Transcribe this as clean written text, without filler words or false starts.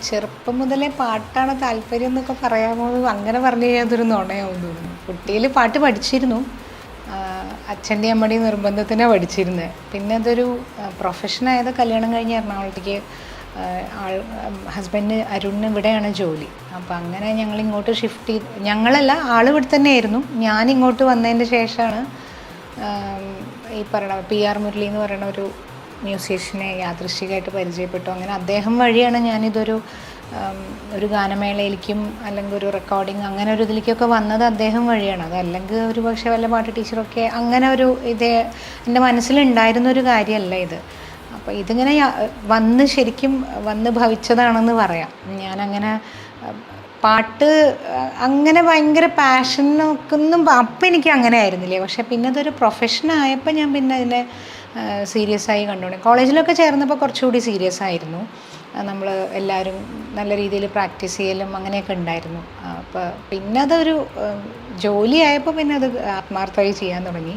ചെറുപ്പം മുതലേ പാട്ടാണ് താല്പര്യം എന്നൊക്കെ പറയാമോ? അങ്ങനെ പറഞ്ഞു കഴിഞ്ഞാൽ അതൊരു നുണയാവും തോന്നുന്നു. കുട്ടിയിൽ പാട്ട് പഠിച്ചിരുന്നു. അച്ഛൻ്റെയും അമ്മയുടെയും നിർബന്ധത്തിനാണ് പഠിച്ചിരുന്നത്. പിന്നെ അതൊരു പ്രൊഫഷനായത് കല്യാണം കഴിഞ്ഞ് എറണാകുളത്തേക്ക് ഹസ്ബൻഡ് അരുണിന് ഇവിടെയാണ് ജോലി. അപ്പോൾ അങ്ങനെ ഞങ്ങൾ ഇങ്ങോട്ട് ഷിഫ്റ്റ് ചെയ്ത്, ഞങ്ങളല്ല, ആൾ ഇവിടെ തന്നെയായിരുന്നു. ഞാനിങ്ങോട്ട് വന്നതിൻ്റെ ശേഷമാണ് ഈ പറയണ PR മുരളി എന്ന് പറയുന്ന ഒരു മ്യൂസീഷ്യനെ യാദൃശ്ചികമായിട്ട് പരിചയപ്പെട്ടു. അങ്ങനെ അദ്ദേഹം വഴിയാണ് ഞാനിതൊരു ഒരു ഗാനമേളയിലേക്കും അല്ലെങ്കിൽ ഒരു റെക്കോർഡിങ് അങ്ങനെ ഒരു ഇതിലേക്കൊക്കെ വന്നത് അദ്ദേഹം വഴിയാണ്. അതല്ലെങ്കിൽ ഒരു പക്ഷേ വല്ല പാട്ട് ടീച്ചറൊക്കെ അങ്ങനെ ഒരു ഇത് എൻ്റെ മനസ്സിലുണ്ടായിരുന്നൊരു കാര്യമല്ല ഇത്. അപ്പോൾ ഇതിങ്ങനെ വന്ന് ശരിക്കും വന്ന് ഭവിച്ചതാണെന്ന് പറയാം. ഞാനങ്ങനെ പാട്ട് അങ്ങനെ ഭയങ്കര പാഷനൊക്കൊന്നും അപ്പം എനിക്ക് അങ്ങനെ ആയിരുന്നില്ലേ. പക്ഷേ പിന്നെ അതൊരു പ്രൊഫഷനായപ്പോൾ ഞാൻ പിന്നെ അതിനെ സീരിയസ് ആയി കണ്ടുകൊണ്ട് കോളേജിലൊക്കെ ചേർന്നപ്പോൾ കുറച്ചുകൂടി സീരിയസ് ആയിരുന്നു. നമ്മൾ എല്ലാവരും നല്ല രീതിയിൽ പ്രാക്ടീസ് ചെയ്യലും അങ്ങനെയൊക്കെ ഉണ്ടായിരുന്നു. അപ്പോൾ പിന്നെ അതൊരു ജോലിയായപ്പോൾ പിന്നെ അത് ആത്മാർത്ഥമായി ചെയ്യാൻ തുടങ്ങി.